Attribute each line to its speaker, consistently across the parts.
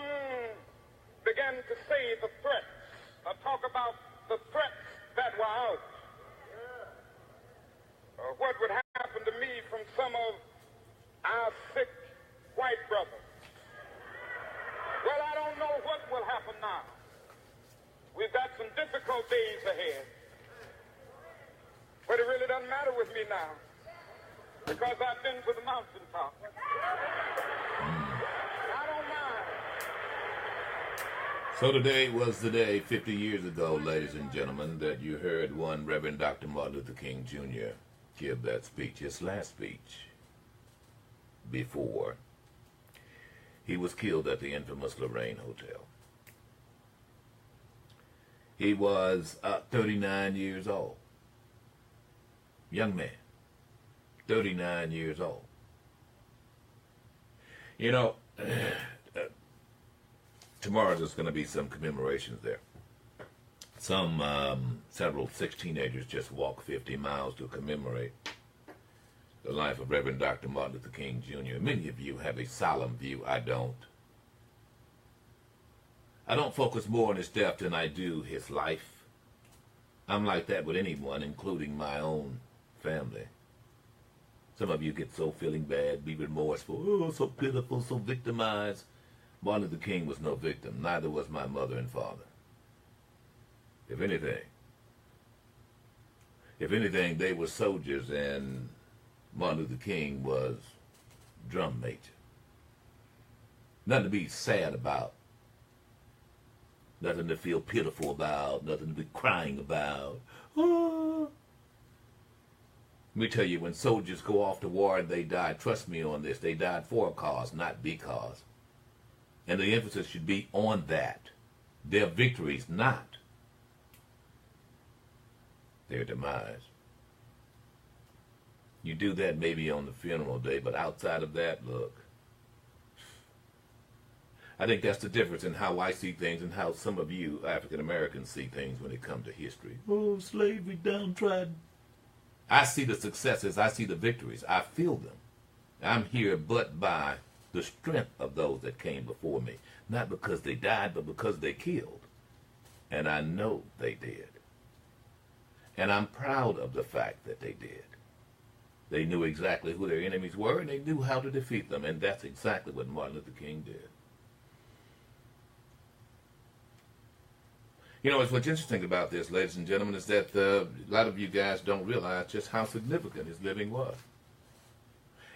Speaker 1: some began to say the threats, talk about the threats that were out. What would happen to me from some of our sick white brothers? Well, I don't know what will happen now. We've got some difficult days ahead. But it really doesn't matter with me now, because I've been to the mountaintop. I don't mind.
Speaker 2: So today was the day 50 years ago, ladies and gentlemen, that you heard one Reverend Dr. Martin Luther King Jr. give that speech, his last speech, before he was killed at the infamous Lorraine Hotel. He was 39 years old. Young man, 39 years old. You know, tomorrow there's going to be some commemorations there. Several 6 teenagers just walked 50 miles to commemorate the life of Reverend Dr. Martin Luther King Jr. Many of you have a solemn view. I don't. I don't focus more on his death than I do his life. I'm like that with anyone, including my own family. Some of you get so feeling bad, be remorseful, oh, so pitiful, so victimized. Martin Luther King was no victim. Neither was my mother and father. If anything, they were soldiers, and Martin Luther King was drum major. Nothing to be sad about. Nothing to feel pitiful about. Nothing to be crying about. Oh. Let me tell you, when soldiers go off to war and they die, trust me on this, they died for a cause, not because. And the emphasis should be on that. Their victories, not their demise. You do that maybe on the funeral day, but outside of that, look. I think that's the difference in how I see things and how some of you African Americans see things when it comes to history. Oh, slavery, downtrodden. I see the successes, I see the victories, I feel them. I'm here but by the strength of those that came before me. Not because they died, but because they killed. And I know they did. And I'm proud of the fact that they did. They knew exactly who their enemies were, and they knew how to defeat them. And that's exactly what Martin Luther King did. You know, what's interesting about this, ladies and gentlemen, is that a lot of you guys don't realize just how significant his living was.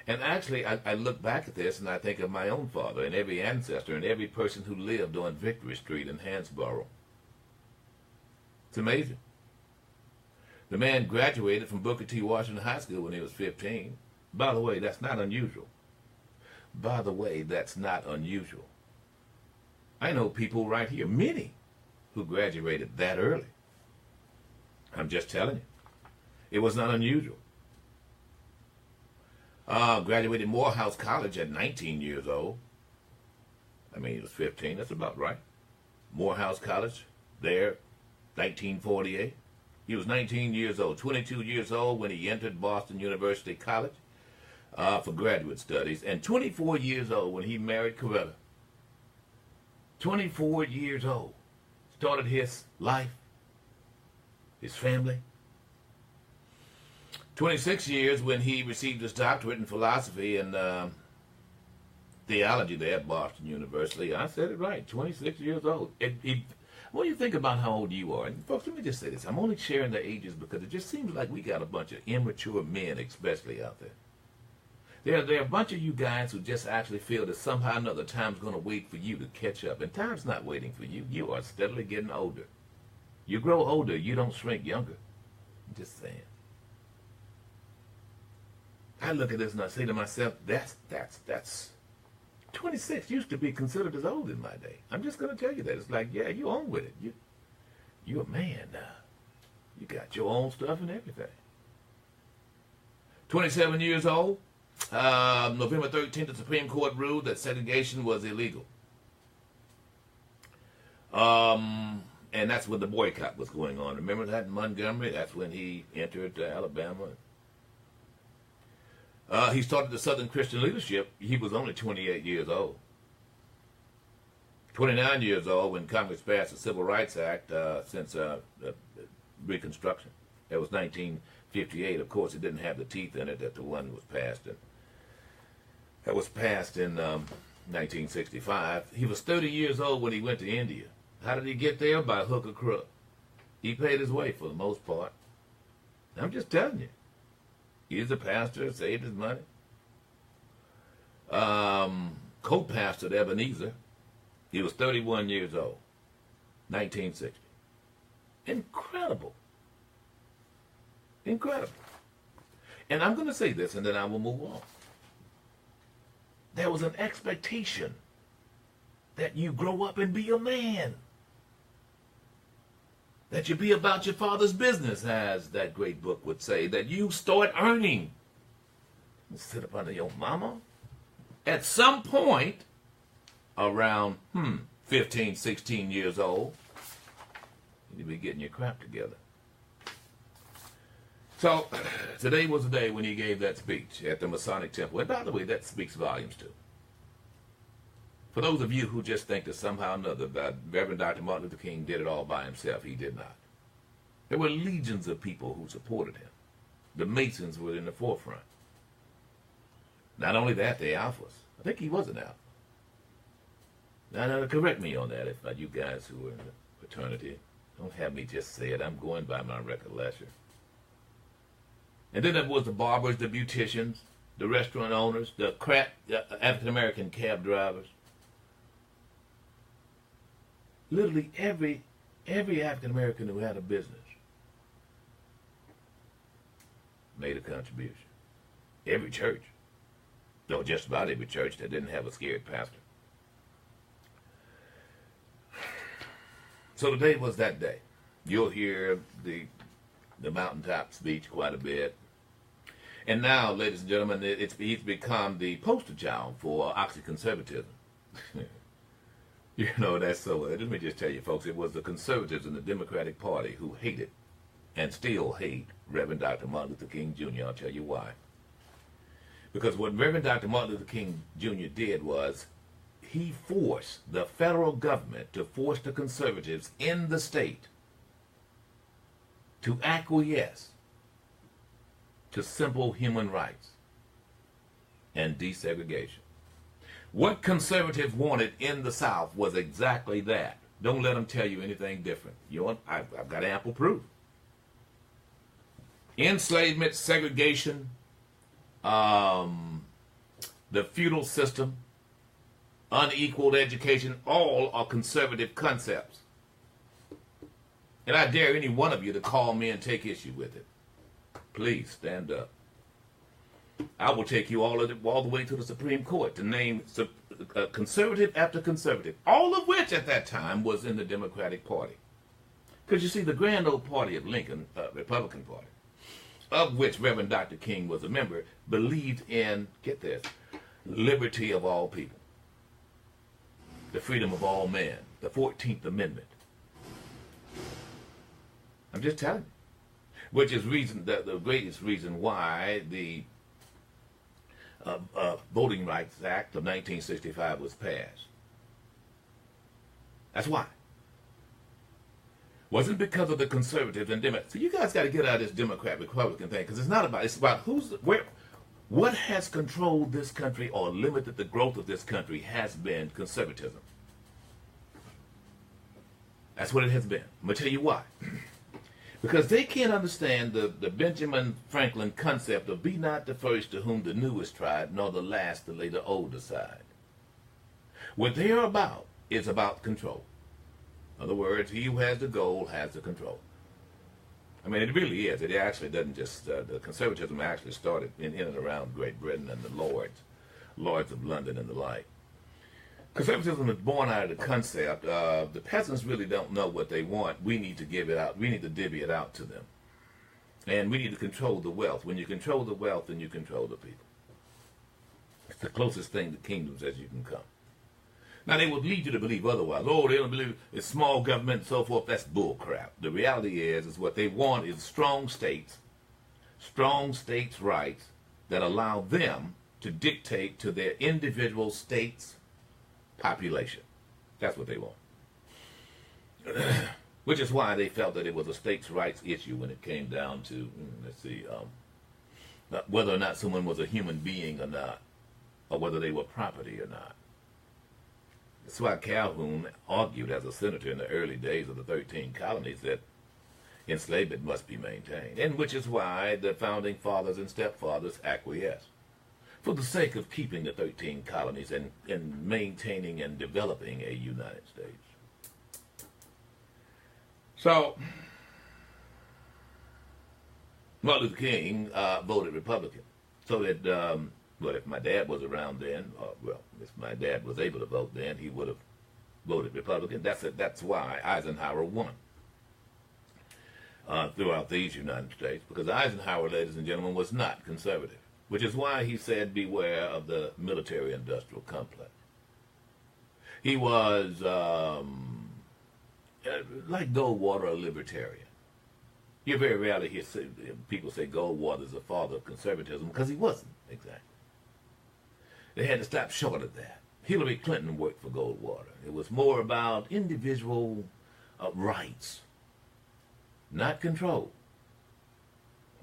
Speaker 2: And actually, I look back at this and I think of my own father and every ancestor and every person who lived on Victory Street in Hansborough. It's amazing. The man graduated from Booker T. Washington High School when he was 15. By the way, that's not unusual. By the way, that's not unusual. I know people right here, many, who graduated that early. I'm just telling you. It was not unusual. Graduated Morehouse College at 19 years old. I mean, he was 15. That's about right. Morehouse College, there, 1948. He was 19 years old, 22 years old when he entered Boston University College for graduate studies, and 24 years old when he married Coretta. 24 years old. Started his life, his family. 26 years when he received his doctorate in philosophy and theology there at Boston University. I said it right, 26 years old. When you think about how old you are, and folks, let me just say this. I'm only sharing the ages because it just seems like we got a bunch of immature men, especially out there. There are a bunch of you guys who just actually feel that somehow or another time's going to wait for you to catch up. And time's not waiting for you. You are steadily getting older. You grow older, you don't shrink younger. I'm just saying. I look at this and I say to myself, that's 26 used to be considered as old in my day. I'm just going to tell you that. It's like, yeah, you on with it. You're a man now. You got your own stuff and everything. 27 years old. November 13th, the Supreme Court ruled that segregation was illegal. And that's when the boycott was going on. Remember that in Montgomery? That's when he entered Alabama. He started the Southern Christian Leadership. He was only 28 years old. 29 years old when Congress passed the Civil Rights Act since Reconstruction. It was 1958. Of course, it didn't have the teeth in it that the one was passed in. That was passed in 1965. He was 30 years old when he went to India. How did he get there? By hook or crook. He paid his way for the most part. I'm just telling you. He's a pastor, saved his money. Co-pastor at Ebenezer. He was 31 years old. 1960. Incredible. Incredible. And I'm going to say this and then I will move on. There was an expectation that you grow up and be a man. That you be about your father's business, as that great book would say. That you start earning. And sit up under your mama. At some point, around 15, 16 years old, you be getting your crap together. So, today was the day when he gave that speech at the Masonic Temple. And by the way, that speaks volumes too. For those of you who just think that somehow or another that Reverend Dr. Martin Luther King did it all by himself, he did not. There were legions of people who supported him. The Masons were in the forefront. Not only that, the Alphas. I think he was an Alpha. Now, correct me on that if you guys who are in the fraternity. Don't have me just say it. I'm going by my recollection. And then there was the barbers, the beauticians, the restaurant owners, the African-American cab drivers. Literally every African-American who had a business made a contribution. Every church. No, just about every church that didn't have a scared pastor. So today was that day. You'll hear the mountaintop speech quite a bit. And now, ladies and gentlemen, he's become the poster child for oxyconservatism. You know, that's so. Let me just tell you, folks, it was the conservatives in the Democratic Party who hated and still hate Reverend Dr. Martin Luther King Jr. I'll tell you why. Because what Reverend Dr. Martin Luther King Jr. did was he forced the federal government to force the conservatives in the state to acquiesce to simple human rights and desegregation. What conservatives wanted in the South was exactly that. Don't let them tell you anything different. I've got ample proof. Enslavement, segregation, the feudal system, unequal education, all are conservative concepts. And I dare any one of you to call me and take issue with it. Please stand up. I will take you all the way to the Supreme Court to name conservative after conservative, all of which at that time was in the Democratic Party. Because you see, the grand old party of Lincoln, Republican Party, of which Reverend Dr. King was a member, believed in, get this, liberty of all people, the freedom of all men, the 14th Amendment. I'm just telling you. Which is the greatest reason why the Voting Rights Act of 1965 was passed. That's why. Wasn't because of the conservatives and Democrats. So you guys got to get out of this Democrat-Republican thing, because it's about what has controlled this country or limited the growth of this country has been conservatism. That's what it has been. I'm going to tell you why. Because they can't understand the Benjamin Franklin concept of be not the first to whom the new is tried, nor the last to lay the old aside. What they are about is about control. In other words, he who has the goal has the control. I mean, it really is. It actually doesn't just, the conservatism actually started in and around Great Britain and the Lords of London and the like. Conservatism is born out of the concept the peasants really don't know what they want. We need to give it out. We need to divvy it out to them. And we need to control the wealth. When you control the wealth, then you control the people. It's the closest thing to kingdoms as you can come. Now, they would lead you to believe otherwise. Oh, they don't believe it's small government and so forth. That's bull crap. The reality is what they want is strong states rights that allow them to dictate to their individual states' population. That's what they want. Which is why they felt that it was a states' rights issue when it came down to, let's see, whether or not someone was a human being or not, or whether they were property or not. That's why Calhoun argued as a senator in the early days of the 13 colonies that enslavement must be maintained, and which is why the founding fathers and stepfathers acquiesced, for the sake of keeping the 13 colonies and maintaining and developing a United States. So, Martin Luther King voted Republican. So that, well, if my dad was around then, well, if my dad was able to vote then, he would have voted Republican. That's why Eisenhower won throughout these United States, because Eisenhower, ladies and gentlemen, was not conservative, which is why he said, beware of the military-industrial complex. He was like Goldwater, a libertarian. You very rarely hear people say Goldwater is the father of conservatism, because he wasn't, exactly. They had to stop short of that. Hillary Clinton worked for Goldwater. It was more about individual rights, not control.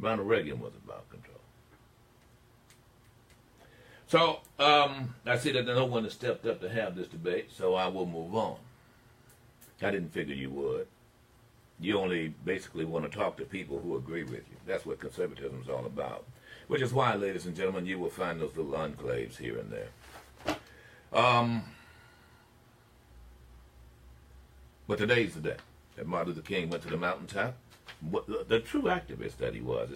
Speaker 2: Ronald Reagan was about control. So, I see that no one has stepped up to have this debate, so I will move on. I didn't figure you would. You only basically want to talk to people who agree with you. That's what conservatism is all about. Which is why, ladies and gentlemen, you will find those little enclaves here and there. But today's the day that Martin Luther King went to the mountaintop. The true activist that he was.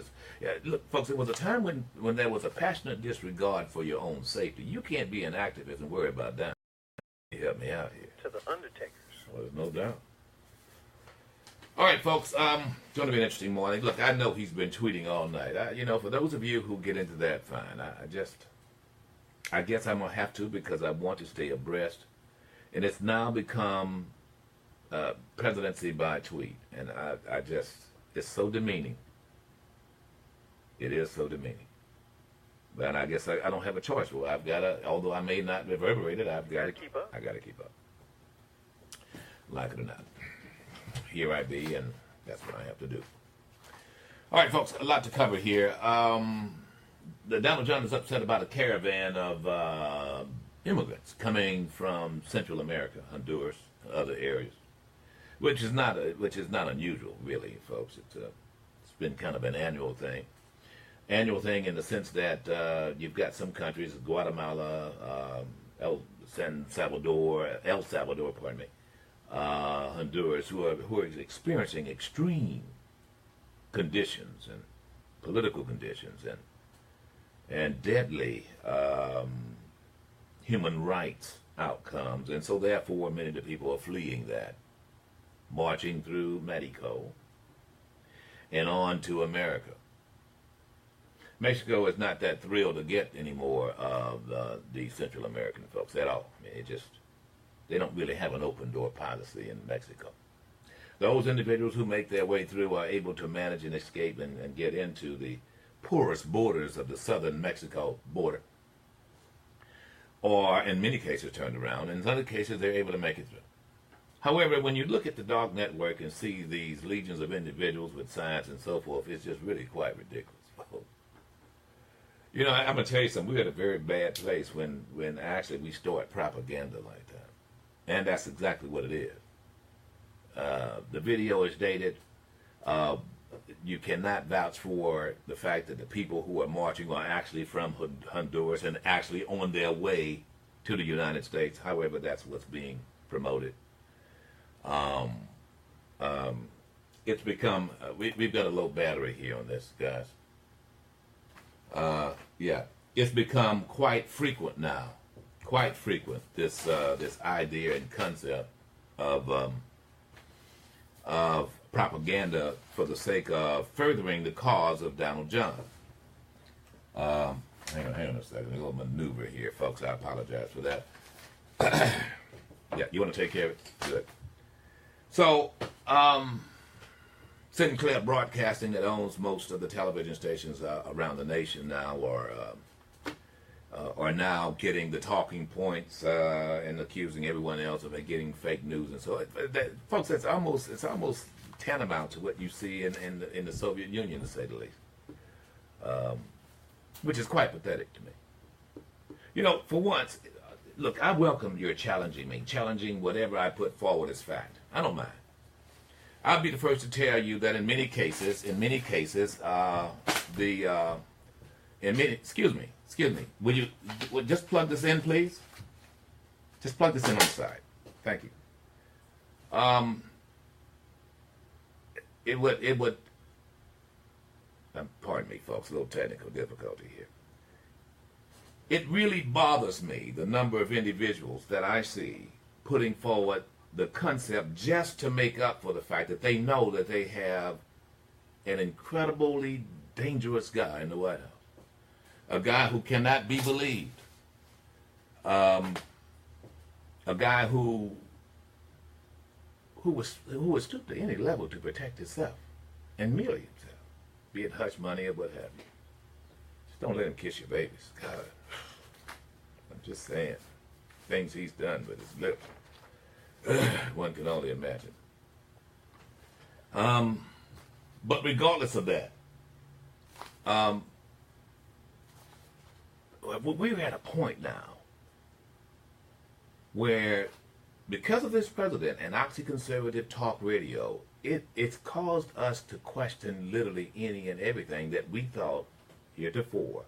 Speaker 2: Look, folks, it was a time when there was a passionate disregard for your own safety. You can't be an activist and worry about that. Help me out here.
Speaker 3: To the Undertakers.
Speaker 2: Well, there's no doubt. All right, folks, it's going to be an interesting morning. Look, I know he's been tweeting all night. For those of you who get into that, fine. I guess I'm going to have to, because I want to stay abreast. And it's now become presidency by tweet. And it's so demeaning. It is so demeaning. But I guess I don't have a choice. Well, I've got to, although I may not reverberate it, I've got to keep up. I got to keep up. Like it or not. Here I be, and that's what I have to do. All right, folks, a lot to cover here. Donald Trump is upset about a caravan of immigrants coming from Central America, Honduras, other areas, which is not unusual, really, folks. It's been kind of an annual thing. Annual thing in the sense that you've got some countries, Guatemala, El Salvador, pardon me, Honduras, who are experiencing extreme conditions and political conditions and deadly human rights outcomes, and so therefore many of the people are fleeing that, marching through Mexico and on to America. Mexico is not that thrilled to get any more of the Central American folks at all. I mean, they don't really have an open door policy in Mexico. Those individuals who make their way through are able to manage and escape and get into the poorest borders of the southern Mexico border, or in many cases turned around. In other cases, they're able to make it through. However, when you look at the dark network and see these legions of individuals with signs and so forth, it's just really quite ridiculous. You know, I'm going to tell you something. We're at a very bad place when actually we start propaganda like that. And that's exactly what it is. The video is dated. You cannot vouch for the fact that the people who are marching are actually from Honduras and actually on their way to the United States. However, that's what's being promoted. It's become, we've got a low battery here on this, guys. Yeah, it's become quite frequent now. Quite frequent, this idea and concept of propaganda for the sake of furthering the cause of Donald John. Hang on a second. There's a little maneuver here, folks. I apologize for that. Yeah, you want to take care of it? Good. So, Sinclair Broadcasting, that owns most of the television stations around the nation now, are now getting the talking points and accusing everyone else of getting fake news, and so folks, it's almost tantamount to what you see in the Soviet Union, to say the least, which is quite pathetic to me. You know, for once, look, I welcome your challenging me, challenging whatever I put forward as fact. I don't mind. I'll be the first to tell you that in many cases, excuse me, will you just plug this in, please? Just plug this in on the side. Thank you. It would, pardon me, folks, a little technical difficulty here. It really bothers me, the number of individuals that I see putting forward the concept just to make up for the fact that they know that they have an incredibly dangerous guy in the White House. A guy who cannot be believed. A guy who was stooped to any level to protect himself and merely himself, be it hush money or what have you. Just don't let him kiss your babies. God, I'm just saying, things he's done with his lips, one can only imagine. But regardless of that, we're at a point now where, because of this president and oxy-conservative talk radio, it's caused us to question literally any and everything that we thought heretofore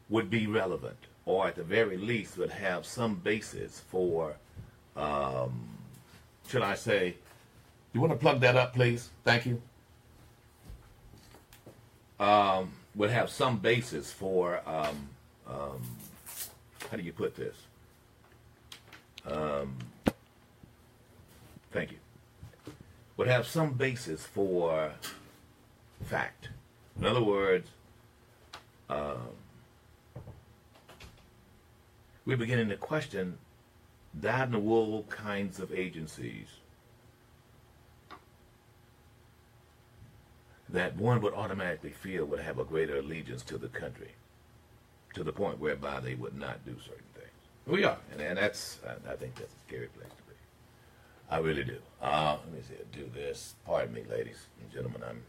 Speaker 2: would be relevant, or at the very least would have some basis for, should I say, you want to plug that up, please? Thank you. Would have some basis for, how do you put this? Thank you. Would have some basis for fact. In other words, we're beginning to question dyed-in-the-wool kinds of agencies that one would automatically feel would have a greater allegiance to the country, to the point whereby they would not do certain things. We are, and that's, I think that's a scary place to be. I really do. Let me see, do this. Pardon me, ladies and gentlemen, I'm...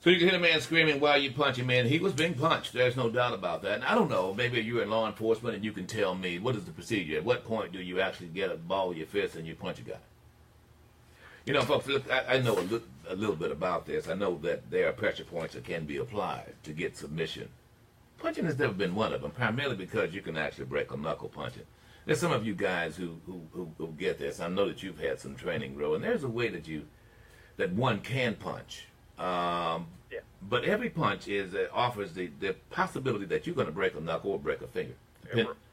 Speaker 2: So you can hear the man screaming while you punch him in. He was being punched. There's no doubt about that. And I don't know, maybe you're in law enforcement and you can tell me, what is the procedure? At what point do you actually get a ball of your fist and you punch a guy? You know, folks, look, I know a little bit about this. I know that there are pressure points that can be applied to get submission. Punching has never been one of them, primarily because you can actually break a knuckle punching. There's some of you guys who get this. I know that you've had some training, bro, and there's a way that one can punch. Yeah. But every punch offers the possibility that you're going to break a knuckle or break a finger.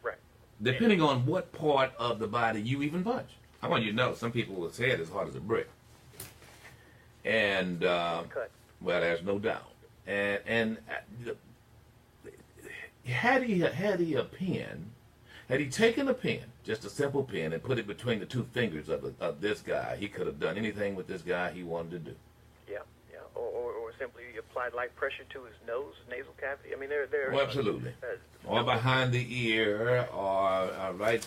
Speaker 3: Right.
Speaker 2: Depending on what part of the body you even punch. I want you to know, some people's head is hard as a brick. And, well, there's no doubt. And had he a pen, had he taken a pen, just a simple pen, and put it between the two fingers of this guy, he could have done anything with this guy he wanted to do.
Speaker 3: Yeah. Or simply applied light pressure to his nose, nasal cavity. I mean, they're
Speaker 2: oh, absolutely. Or behind the ear, or right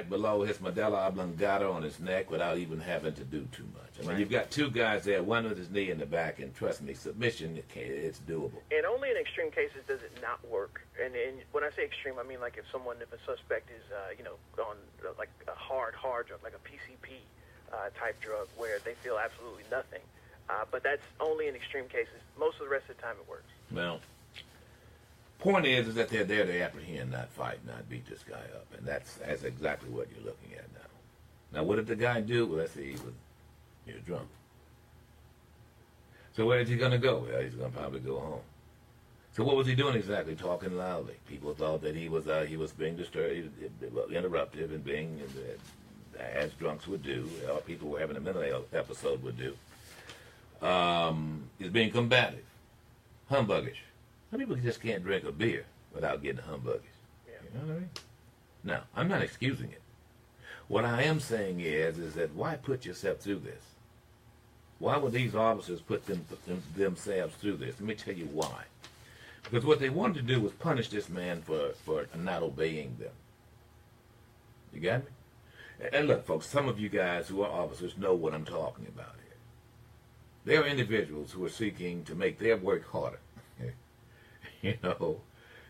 Speaker 2: below his medulla oblongata on his neck, without even having to do too much. I mean, you've got two guys there, one with his knee in the back, and trust me, submission, it's doable.
Speaker 3: And only in extreme cases does it not work. And when I say extreme, I mean like if a suspect is, on like a hard drug, like a PCP type drug, where they feel absolutely nothing. But that's only in extreme cases. Most of the rest of the time it works.
Speaker 2: Well, point is that they're there to apprehend, not fight, not beat this guy up. And that's exactly what you're looking at now. Now, what did the guy do? Well, let's see. He was drunk. So where is he going to go? Well, he's going to probably go home. So what was he doing exactly? Talking loudly. People thought that he was being disturbed, interruptive, and being, as drunks would do, or people who were having a mental episode would do. He's being combative, humbuggish. Some people just can't drink a beer without getting humbuggish.
Speaker 3: Yeah.
Speaker 2: You know what I mean? Now, I'm not excusing it. What I am saying is that why put yourself through this? Why would these officers put themselves through this? Let me tell you why. Because what they wanted to do was punish this man for not obeying them. You got me? And look, folks, some of you guys who are officers know what I'm talking about here. There are individuals who are seeking to make their work harder. You know,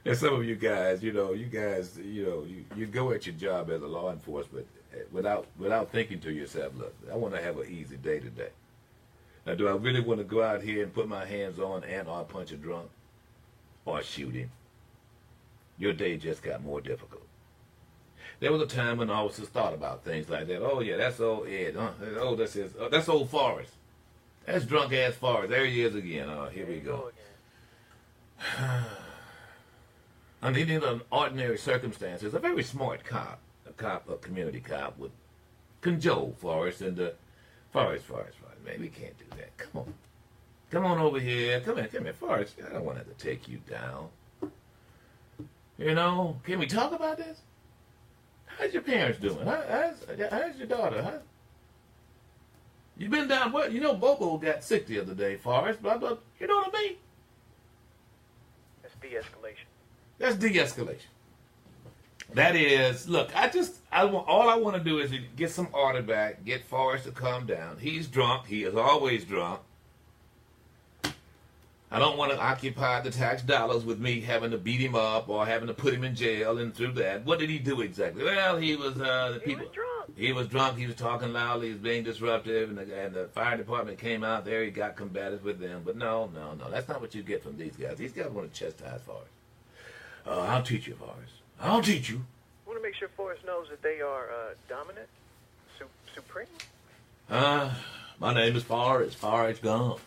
Speaker 2: and some of you guys, you go at your job as a law enforcement without thinking to yourself, look, I want to have an easy day today. Now, do I really want to go out here and put my hands on or punch a drunk or shoot him? Your day just got more difficult. There was a time when officers thought about things like that. Oh, yeah, that's old Ed. Oh, that's old Forrest. That's drunk-ass Forrest. There he is again. Oh, here we go. Under any ordinary circumstances, a very smart cop, a community cop, would cajole Forrest into, Forrest, man, we can't do that. Come on over here. Come here, Forrest. I don't want to have to take you down. You know, can we talk about this? How's your parents doing? How's your daughter? Huh? You been down what? You know, Bobo got sick the other day, Forrest. Blah blah. You know what I mean?
Speaker 3: That's de-escalation.
Speaker 2: That's de-escalation. That is, look, all I want to do is get some order back, get Forrest to calm down. He's drunk. He is always drunk. I don't want to occupy the tax dollars with me having to beat him up or having to put him in jail and through that. What did he do exactly? Well, he was
Speaker 3: was drunk.
Speaker 2: He was drunk. He was talking loudly. He was being disruptive, and the fire department came out there. He got combative with them. But no, that's not what you get from these guys. These guys want to chastise Forrest. I'll teach you, Forrest. I'll teach you.
Speaker 3: I want to make sure Forrest knows that they are dominant, supreme.
Speaker 2: My name is Forrest Gump.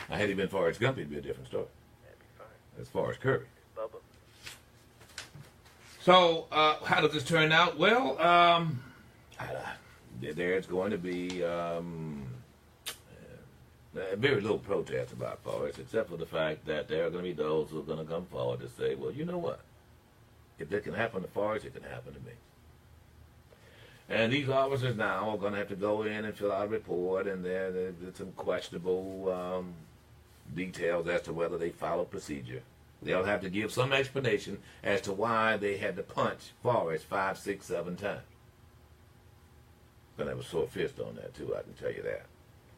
Speaker 2: Now, had he been Forrest Gump, it'd be a different story.
Speaker 3: That'd be fine.
Speaker 2: That's Forrest Curry.
Speaker 3: Bubba.
Speaker 2: So, how does this turn out? Well, there's going to be very little protest about Forrest, except for the fact that there are going to be those who are going to come forward and say, well, you know what? If it can happen to Forrest, it can happen to me. And these officers now are going to have to go in and fill out a report, and there's some questionable details as to whether they followed procedure. They'll have to give some explanation as to why they had to punch Forrest 5, 6, 7 times. Gonna have a sore fist on that too, I can tell you that.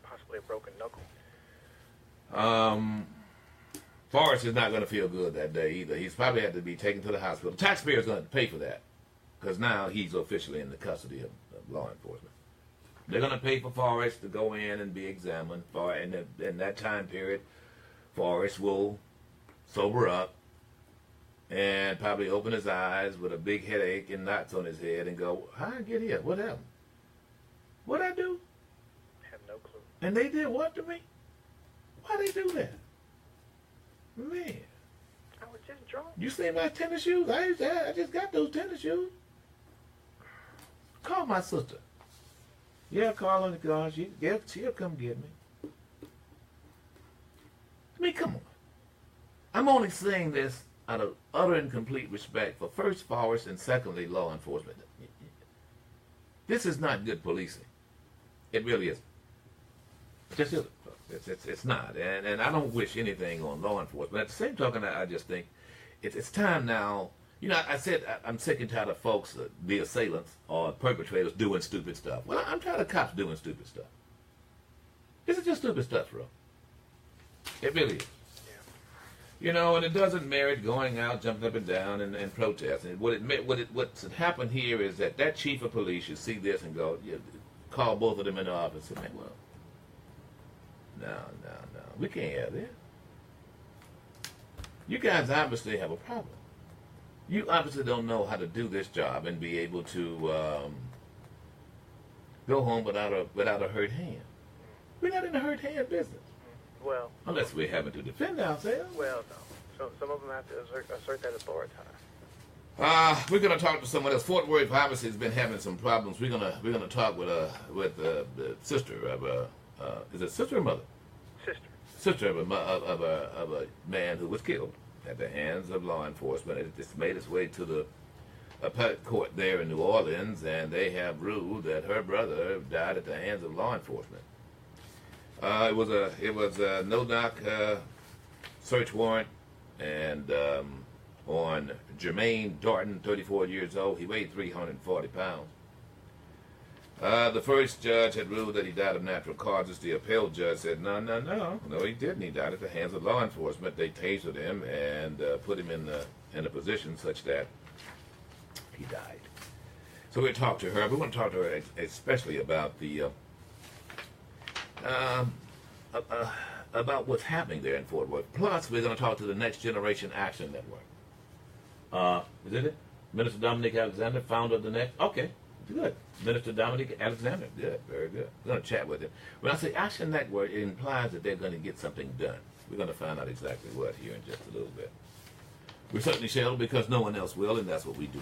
Speaker 3: Possibly a broken knuckle.
Speaker 2: Forrest is not going to feel good that day either. He's probably had to be taken to the hospital. The taxpayer's going to pay for that, because now he's officially in the custody of law enforcement. They're going to pay for Forrest to go in and be examined. In that time period, Forrest will sober up and probably open his eyes with a big headache and knots on his head and go, how'd I get here? What happened? What'd I do?
Speaker 3: I have no clue.
Speaker 2: And they did what to me? Why'd they do that? Man.
Speaker 3: I was just drunk.
Speaker 2: You see my tennis shoes? I just got those tennis shoes. Call my sister. Yeah, call her. She'll come get me. I mean, come on. I'm only saying this out of utter and complete respect for first Forrest and secondly law enforcement. This is not good policing. It really isn't. It just isn't. It's not. And I don't wish anything on law enforcement. At the same token, I just think it's time now. You know, I said I'm sick and tired of folks, the assailants or perpetrators, doing stupid stuff. Well, I'm tired of cops doing stupid stuff. This is just stupid stuff, bro. It really is. You know, and it doesn't merit going out, jumping up and down, and protesting. What's happened here is that chief of police should see this and go, call both of them in the office and say, well, no, we can't have this. You guys obviously have a problem. You obviously don't know how to do this job and be able to go home without a hurt hand. We're not in a hurt hand business.
Speaker 3: Well,
Speaker 2: unless we're having to defend ourselves.
Speaker 3: Well, no. So some of them have to assert that authority.
Speaker 2: We're gonna talk to someone else. Fort Worth obviously has been having some problems. We're gonna talk with the sister of is it sister or mother? Sister of a man who was killed at the hands of law enforcement. It just made its way to the appellate court there in New Orleans, and they have ruled that her brother died at the hands of law enforcement. It was a no-knock search warrant, and on Jermaine Darton, 34 years old. He weighed 340 pounds. The first judge had ruled that he died of natural causes. The appellate judge said, no, he didn't. He died at the hands of law enforcement. They tasered him and put him in a position such that he died. So we talked to her. We want to talk to her especially about the about what's happening there in Fort Worth. Plus, we're going to talk to the Next Generation Action Network. Is it? Minister Dominic Alexander, founder of the Next. Okay, good. Minister Dominic Alexander, good, very good. We're going to chat with him. When I say Action Network, it implies that they're going to get something done. We're going to find out exactly what here in just a little bit. We certainly shall, because no one else will, and that's what we do.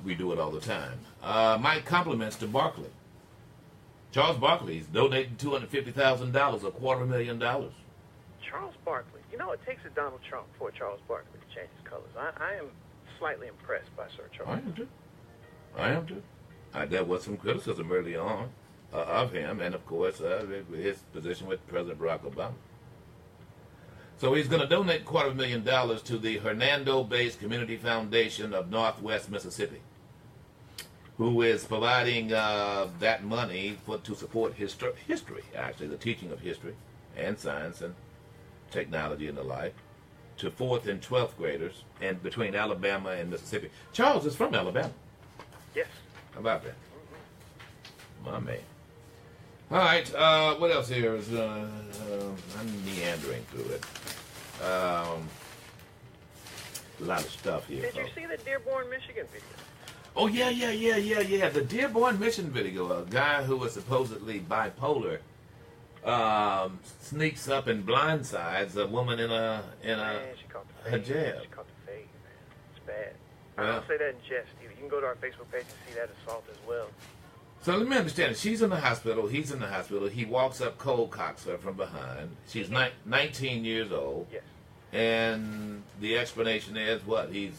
Speaker 2: We do it all the time. My compliments to Barkley. Charles Barkley's donating $250,000, $250,000.
Speaker 3: Charles Barkley. You know, it takes a Donald Trump for Charles Barkley to change his colors. I am slightly impressed by Sir Charles.
Speaker 2: I am too. There was some criticism early on of him, and of course his position with President Barack Obama. So he's going to donate $250,000 to the Hernando-based Community Foundation of Northwest Mississippi, who is providing that money to support history, actually, the teaching of history and science and technology and the like, to 4th and 12th graders and between Alabama and Mississippi. Charles is from Alabama.
Speaker 3: Yes.
Speaker 2: How about that? My man. All right, what else here is, I'm meandering through it. A lot of stuff here.
Speaker 3: Did you see the Dearborn, Michigan video?
Speaker 2: Oh, yeah. The Dearborn Mission video. A guy who was supposedly bipolar sneaks up and blindsides a woman in a
Speaker 3: hijab. She caught the fade, man. It's bad. I don't say that in jest. You can go to our Facebook page and see that assault as well.
Speaker 2: So let me understand. She's in the hospital. He's in the hospital. He walks up, cold cocks her from behind. She's 19 years old.
Speaker 3: Yes.
Speaker 2: And the explanation is what? He's